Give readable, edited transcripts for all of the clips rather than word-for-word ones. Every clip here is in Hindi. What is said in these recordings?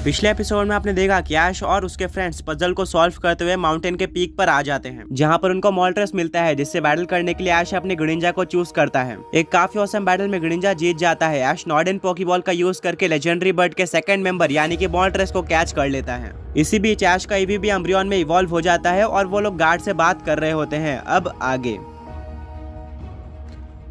पिछले एपिसोड में आपने देखा कि ऐश और उसके फ्रेंड्स पजल को सॉल्व करते हुए माउंटेन के पीक पर आ जाते हैं, जहां पर उनको मॉल्ट्रेस मिलता है, जिससे बैटल करने के लिए ऐश अपने ग्रिनिंजा को चूज करता है। एक काफी औसम बैटल में ग्रिनिंजा जीत जाता है। ऐश नॉर्डन पोकीबॉल का यूज करके लेजेंडरी बर्ड के सेकंड मेंबर यानी कि मॉल्ट्रेस को कैच कर लेता है। इसी बीच ऐश का ईवी भी एम्ब्रियन में इवॉल्व हो जाता है और वो लोग गार्ड से बात कर रहे होते हैं। अब आगे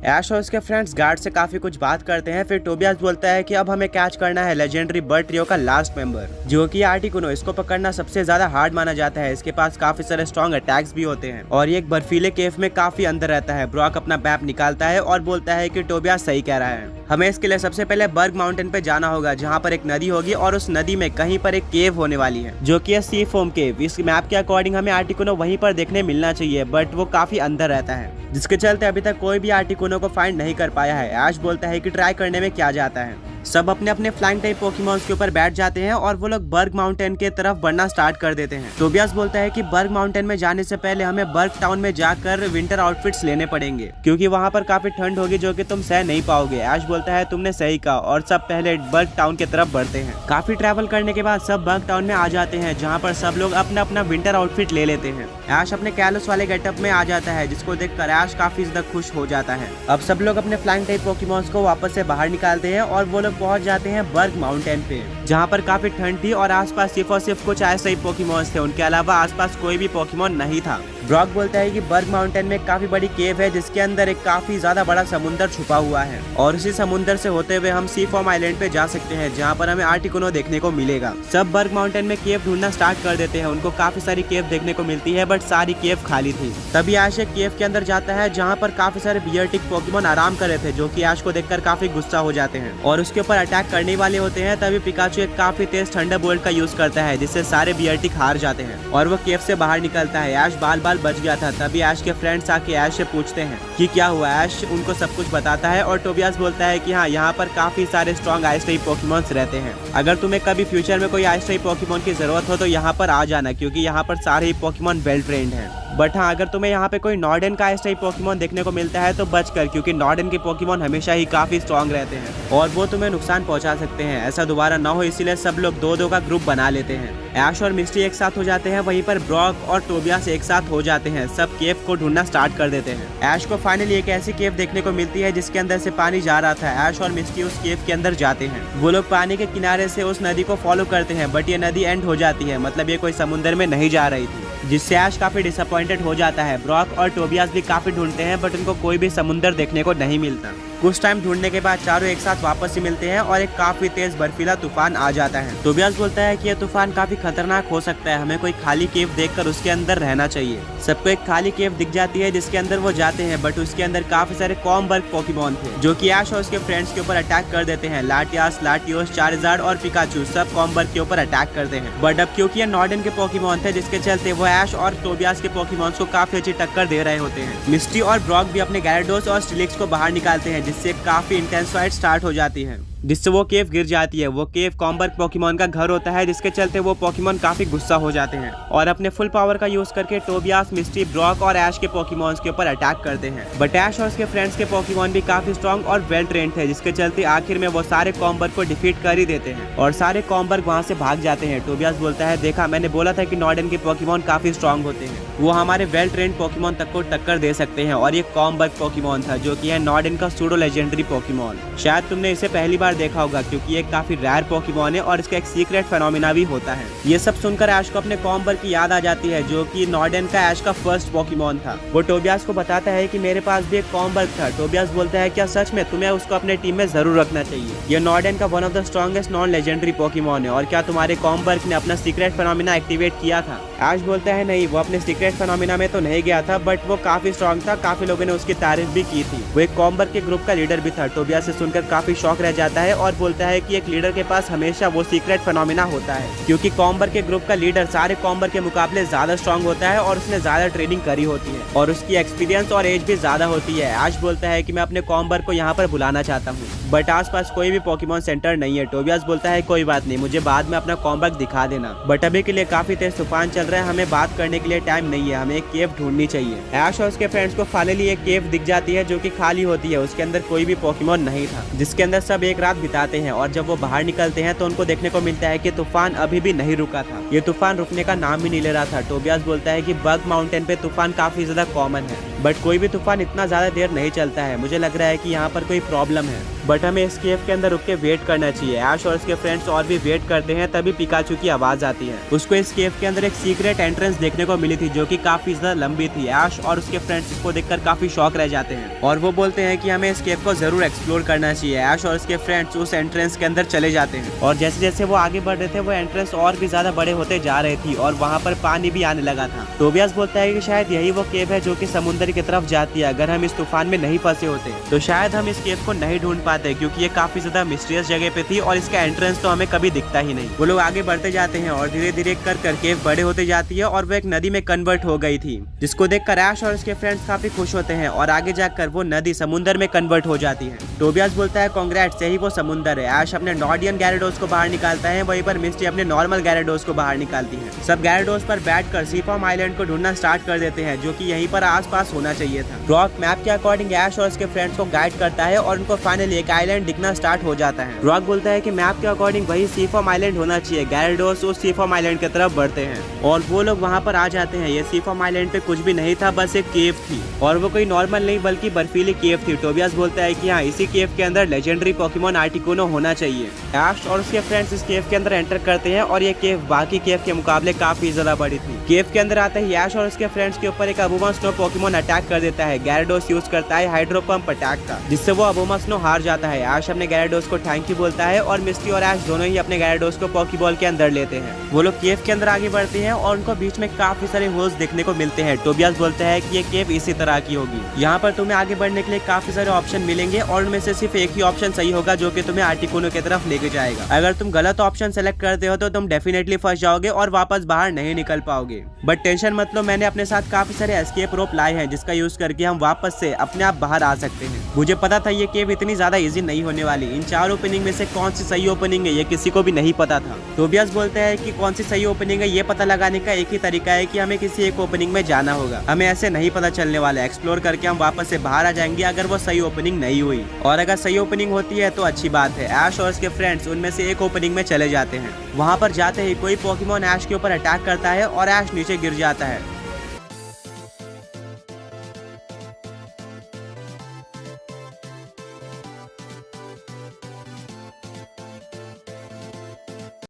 ऐश और उसके फ्रेंड्स गार्ड से काफी कुछ बात करते हैं। फिर टोबियास बोलता है कि अब हमें कैच करना है लेजेंडरी बर्ड ट्रियो का लास्ट मेंबर, जो कि आर्टिकुनो। इसको पकड़ना सबसे ज्यादा हार्ड माना जाता है। इसके पास काफी सारे स्ट्रॉन्ग अटैक्स भी होते हैं और ये एक बर्फीले केव में काफी अंदर रहता है। ब्रॉक अपना मैप निकालता है और बोलता है कि टोबियास सही कह रहा है, हमें इसके लिए सबसे पहले बर्ग माउंटेन पे जाना होगा, जहाँ पर एक नदी होगी और उस नदी में कहीं पर एक केव होने वाली है, जो कि है सी फोम केव। इस मैप के अकॉर्डिंग हमें आर्टिकुनो वहीं पर देखने मिलना चाहिए, बट वो काफी अंदर रहता है, जिसके चलते अभी तक कोई भी आर्टिकुनो को फाइंड नहीं कर पाया है। ऐश बोलता है कि ट्राई करने में क्या जाता है। सब अपने अपने फ्लाइंग टाइप पोकेमॉन्स के ऊपर बैठ जाते हैं और वो लोग बर्ग माउंटेन के तरफ बढ़ना स्टार्ट कर देते हैं। टोबियास बोलता है कि बर्ग माउंटेन में जाने से पहले हमें बर्ग टाउन में जाकर विंटर आउटफिट्स लेने पड़ेंगे, क्योंकि वहाँ पर काफी ठंड होगी जो कि तुम सह नहीं पाओगे। ऐश बोलता है तुमने सही कहा, और सब पहले बर्ग टाउन की तरफ बढ़ते हैं। काफी ट्रैवल करने के बाद सब बर्ग टाउन में आ जाते हैं, जहाँ पर सब लोग अपना अपना विंटर आउटफिट ले लेते हैं। ऐश अपने कैलस वाले गेटअप में आ जाता है, जिसको देखकर ऐश काफी ज्यादा खुश हो जाता है। अब सब लोग अपने फ्लाइंग टाइप पोकेमॉन्स को वापस से बाहर निकालते हैं और वो लोग पहुंच जाते हैं बर्ग माउंटेन पे, जहाँ पर काफी ठंड थी और आसपास सिर्फ और सिर्फ कुछ ऐसे ही पोकेमॉन्स थे। उनके अलावा आसपास कोई भी पोकेमॉन नहीं था। ब्रॉक बोलता है कि बर्ग माउंटेन में काफी बड़ी केव है, जिसके अंदर एक काफी ज्यादा बड़ा समुंदर छुपा हुआ है, और उसी समुंदर से होते हुए हम सी फॉर्म आइलैंड पे जा सकते हैं, जहाँ पर हमें आर्टिकुनो देखने को मिलेगा। सब बर्ग माउंटेन में केव ढूंढना स्टार्ट कर देते हैं। उनको काफी सारी केव देखने को मिलती है, बट सारी केव खाली थी। तभी ऐश एक केव के अंदर जाता है, जहाँ पर काफी सारे बियर्टिक पोकेमॉन आराम कर रहे थे, जो कि ऐश को देखकर काफी गुस्सा हो जाते हैं और उसके ऊपर अटैक करने वाले होते हैं। तभी पिकाचू एक काफी तेज थंडरबोल्ट का यूज करता है, जिससे सारे बियर्टिक हार जाते हैं और वो केव से बाहर निकलता है। ऐश बाल बाल बच गया था। तभी ऐश के फ्रेंड्स आके ऐश से पूछते हैं कि क्या हुआ। ऐश उनको सब कुछ बताता है और टोबियास बोलता है कि हाँ, यहाँ पर काफी सारे स्ट्रॉन्ग आइस टाइप पोकेमॉन्स रहते हैं। अगर तुम्हें कभी फ्यूचर में कोई आइस टाइप पोकेमॉन की जरूरत हो तो यहाँ पर आ जाना, क्योंकि यहाँ पर सारे ही पोकेमॉन वेल ट्रेंड हैं। बट हाँ, अगर तुम्हें यहाँ पे कोई नॉर्डन का आइस टाइप पोकेमॉन देखने को मिलता है तो बचकर, क्योंकि नॉर्डन के पोकेमॉन हमेशा ही काफी स्ट्रॉन्ग रहते हैं और वो तुम्हें नुकसान पहुंचा सकते हैं। ऐसा दोबारा ना हो, इसीलिए सब लोग दो दो का ग्रुप बना लेते हैं। ऐश और मिस्टी एक साथ हो जाते हैं, वहीं पर ब्रॉक और टोबियास एक साथ हो जाते हैं। सब केव को ढूंढना स्टार्ट कर देते हैं। ऐश को फाइनली एक ऐसी केव देखने को मिलती है जिसके अंदर से पानी जा रहा था। ऐश और मिस्टी उस केव के अंदर जाते हैं। वो लोग पानी के किनारे से उस नदी को फॉलो करते हैं, बट ये नदी एंड हो जाती है, मतलब ये कोई समुद्र में नहीं जा रही थी, जिससे ऐश काफी डिसअपॉइंटेड हो जाता है। ब्रॉक और टोबियास भी काफी ढूंढते हैं, बट उनको कोई भी समुद्र देखने को नहीं मिलता। कुछ टाइम ढूंढने के बाद चारों एक साथ वापस ही मिलते हैं और एक काफी तेज बर्फीला तूफान आ जाता है। टोबियास बोलता है कि यह तूफान काफी खतरनाक हो सकता है, हमें कोई खाली केव देखकर उसके अंदर रहना चाहिए। सबको एक खाली केव दिख जाती है, जिसके अंदर वो जाते हैं, बट उसके अंदर काफी सारे कॉम्बर्ग पोकेमॉन थे, जो कि ऐश और उसके फ्रेंड्स के ऊपर अटैक कर देते हैं। लाटियास, लाटियोस, चार्जार्ड और पिकाचू सब कॉम्बर्ग के ऊपर अटैक करते हैं। बट अब क्योंकि ये नॉर्डन के पोकेमॉन थे, जिसके चलते वो ऐश और टोबियास के पोकेमॉन्स को काफी अच्छी टक्कर दे रहे होते हैं। मिस्टी और ब्रॉक भी अपने गैराडोस और स्टिलिक्स को बाहर निकालते हैं, जिससे काफी इंटेंस फाइट स्टार्ट हो जाती है, जिससे वो केव गिर जाती है। वो केव कॉम्बर्ग पोकेमॉन का घर होता है, जिसके चलते वो पोकेमॉन काफी गुस्सा हो जाते हैं और अपने फुल पावर का यूज करके टोबियास, मिस्टी, ब्रॉक और ऐश के पोकेमॉन्स के ऊपर अटैक करते हैं। बट ऐश और उसके फ्रेंड्स के पोकेमॉन भी काफी स्ट्रॉन्ग और वेल ट्रेंड थे, जिसके चलते आखिर में वो सारे कॉम्बर्ग को डिफीट कर ही देते हैं और सारे कॉम्बर्ग वहाँ से भाग जाते हैं। टोबियास बोलता है, देखा, मैंने बोला था कि नॉर्डन के पोकेमॉन काफी स्ट्रॉन्ग होते हैं, वो हमारे वेल ट्रेंड पोकेमॉन तक को टक्कर दे सकते हैं। और ये कॉम्बर्ग पोकेमॉन था, जो कि है नॉर्डन का सूडो लेजेंडरी पोकेमॉन। शायद तुमने इसे पहली बार देखा होगा, क्योंकि ये काफी रेयर पोकेमॉन है और इसका एक सीक्रेट फेनोमेना भी होता है। ये सब सुनकर ऐश को अपने कॉम्बर्ग की याद आ जाती है, जो कि नॉर्डन का ऐश का फर्स्ट पोकेमॉन था। वो टोबियास को बताता है कि मेरे पास भी एक कॉम्बर्ग था। टोबियास बोलता है, क्या सच में? तुम्हें उसको अपने टीम में जरूर रखना चाहिए। ये नॉर्डन का one of the strongest non legendary Pokemon है। और क्या तुम्हारे कॉम्बर्ग ने अपना सीक्रेट फेनोमेना एक्टिवेट किया था? ऐश बोलता है, नहीं, वो अपने सीक्रेट फेनोमेना में तो नहीं गया था, बट वो काफी स्ट्रॉन्ग था, काफी लोगों ने उसकी तारीफ भी की थी। वो एक कॉम्बर्ग के ग्रुप का लीडर भी था। टोबियास से सुनकर काफी शौक रह जाता है और बोलता है कि एक लीडर के पास हमेशा वो सीक्रेट फेनोमेना होता है, क्योंकि कॉम्बर्ग के ग्रुप का लीडर सारे कॉम्बर्ग के मुकाबले ज्यादा स्ट्रॉन्ग होता है और उसने ज्यादा ट्रेनिंग करी होती है और उसकी एक्सपीरियंस और एज भी ज्यादा होती है। ऐश बोलता है कि मैं अपने कॉम्बर्ग को यहाँ पर बुलाना चाहता हूँ, बट आसपास कोई भी पोकेमॉन सेंटर नहीं है। टोबियास बोलता है, कोई बात नहीं, मुझे बाद में अपना कॉम्बर्ग दिखा देना, बट अभी के लिए काफी तेज तूफान चल रहा है, हमें बात करने के लिए टाइम नहीं चाहिए, हमें एक केव ढूंढनी चाहिए। ऐश और उसके फ्रेंड्स को फाइनली एक केव दिख जाती है जो कि खाली होती है, उसके अंदर कोई भी पोकेमॉन नहीं था, जिसके अंदर सब एक रात बिताते हैं। और जब वो बाहर निकलते हैं तो उनको देखने को मिलता है कि तूफान अभी भी नहीं रुका था, ये तूफान रुकने का नाम भी नहीं ले रहा था। टोबियास बोलता है कि बग माउंटेन पे तूफान काफी ज्यादा कॉमन है, बट कोई भी तूफान इतना ज्यादा देर नहीं चलता है, मुझे लग रहा है कि यहाँ पर कोई प्रॉब्लम है, बट हमें इस केव के अंदर रुक के वेट करना चाहिए। ऐश और उसके फ्रेंड्स और भी वेट करते हैं, तभी पिकाचू की आवाज आती है। उसको इस केव के अंदर एक सीक्रेट एंट्रेंस देखने को मिली थी जो कि काफी ज्यादा लंबी थी। ऐश और उसके फ्रेंड्स इसको देखकर काफी शॉक रह जाते हैं और वो बोलते हैं कि हमें इस केव को जरूर एक्सप्लोर करना चाहिए। ऐश और उसके फ्रेंड्स उस एंट्रेंस के अंदर चले जाते हैं और जैसे जैसे वो आगे बढ़ रहे थे वो एंट्रेंस और भी ज्यादा बड़े होते जा रही थी और वहाँ पर पानी भी आने लगा था। टोबियास बोलता है कि शायद यही वो केव है जो कि समुद्र की तरफ जाती है। अगर हम इस तूफान में नहीं फंसे होते तो शायद हम इस केव को नहीं ढूंढ पाते, क्योंकि ये काफी ज्यादा मिस्टीरियस जगह पे थी और इसका एंट्रेंस तो हमें कभी दिखता ही नहीं। वो लोग आगे बढ़ते जाते हैं और धीरे धीरे कर केव बड़े होते जाती है और वो एक नदी में कन्वर्ट हो गई थी, जिसको देखकर ऐश और उसके फ्रेंड्स काफी खुश होते हैं और आगे जाकर वो नदी समुद्र में कन्वर्ट हो जाती है। टोबियास बोलता है कांग्रेट्स, यही वो समुद्र है। ऐश अपने नॉर्डियन गैराडोस को बाहर निकालता है, वहीं पर मिस्टी अपने नॉर्मल गैराडोस को बाहर निकालती है। सब गैराडोस पर बैठकर सीफॉर्म आइलैंड को ढूंढना स्टार्ट कर देते हैं, जो कि यहीं पर आसपास होना चाहिए था। रॉक मैप के अकॉर्डिंग ऐश और उसके फ्रेंड्स को गाइड करता है और उनको फाइनली एक आइलैंड दिखना स्टार्ट हो जाता है। रॉक बोलता है कि मैप के अकॉर्डिंग वही सीफॉर्म आइलैंड होना चाहिए। गैराडोस उस सीफॉर्म आइलैंड की तरफ बढ़ते हैं और वो लोग वहाँ पर आ जाते हैं। ये सीफॉर्म आइलैंड पे कुछ भी नहीं था, बस एक केव थी और वो कोई नॉर्मल नहीं बल्कि बर्फीली केव थी। टोबियास बोलता है कि हाँ, इसी केव के अंदर लेजेंडरी पोकेमॉन आर्टिकुनो होना चाहिए। ऐश और उसके फ्रेंड्स इस केव के अंदर एंटर करते हैं और ये केव बाकी केव के मुकाबले काफी ज्यादा बड़ी थी। केव के अंदर आते ही ऐश और उसके फ्रेंड्स के ऊपर एक अबूमा स्नो पोकेमॉन अटैक कर देता है। गैराडोस यूज करता है हाइड्रो पंप अटैक का, जिससे वो अबूमा स्नो हार जाता है। ऐश अपने गैराडोस को थैंक यू बोलता है और मिस्टी और ऐश दोनों ही अपने गैराडोस को पॉकीबॉल के अंदर लेते हैं। वो लोग केव के अंदर आगे बढ़ते हैं और उनको बीच में काफी सारे होल्स देखने को मिलते हैं। टोबियास बोलता है कि ये केव इसी तरह की होगी, यहाँ पर तुम्हें आगे बढ़ने के लिए काफी सारे ऑप्शन मिलेंगे और उनमें से सिर्फ एक ही ऑप्शन सही होगा जो कि तुम्हें आर्टिकुनो की तरफ लेके जाएगा। अगर तुम गलत ऑप्शन सेलेक्ट करते हो तो तुम डेफिनेटली फंस जाओगे और वापस बाहर नहीं निकल पाओगे। बट टेंशन मत लो, मैंने अपने साथ काफी सारे एस्केप रोप लाए हैं जिसका यूज करके हम वापस से अपने आप बाहर आ सकते हैं। मुझे पता था ये केव इतनी ज्यादा इजी नहीं होने वाली। इन 4 ओपनिंग में से कौन सी सही ओपनिंग है ये किसी को भी नहीं पता था। टोबियास बोलता है कि कौन सी सही ओपनिंग है ये पता लगाने का एक ही तरीका है कि हमें किसी एक ओपनिंग में जाना होगा। हमें ऐसे नहीं पता चलने वाला, एक्सप्लोर करके हम वापस से बाहर आ जाएंगे अगर वो सही ओपनिंग नहीं हुई। और अगर सही ओपनिंग होती है तो अच्छी बात है। ऐश और उसके फ्रेंड्स उनमें से एक ओपनिंग में चले जाते हैं। वहाँ पर जाते ही कोई पोकेमॉन ऐश के ऊपर अटैक करता है और ऐश नीचे गिर जाता है।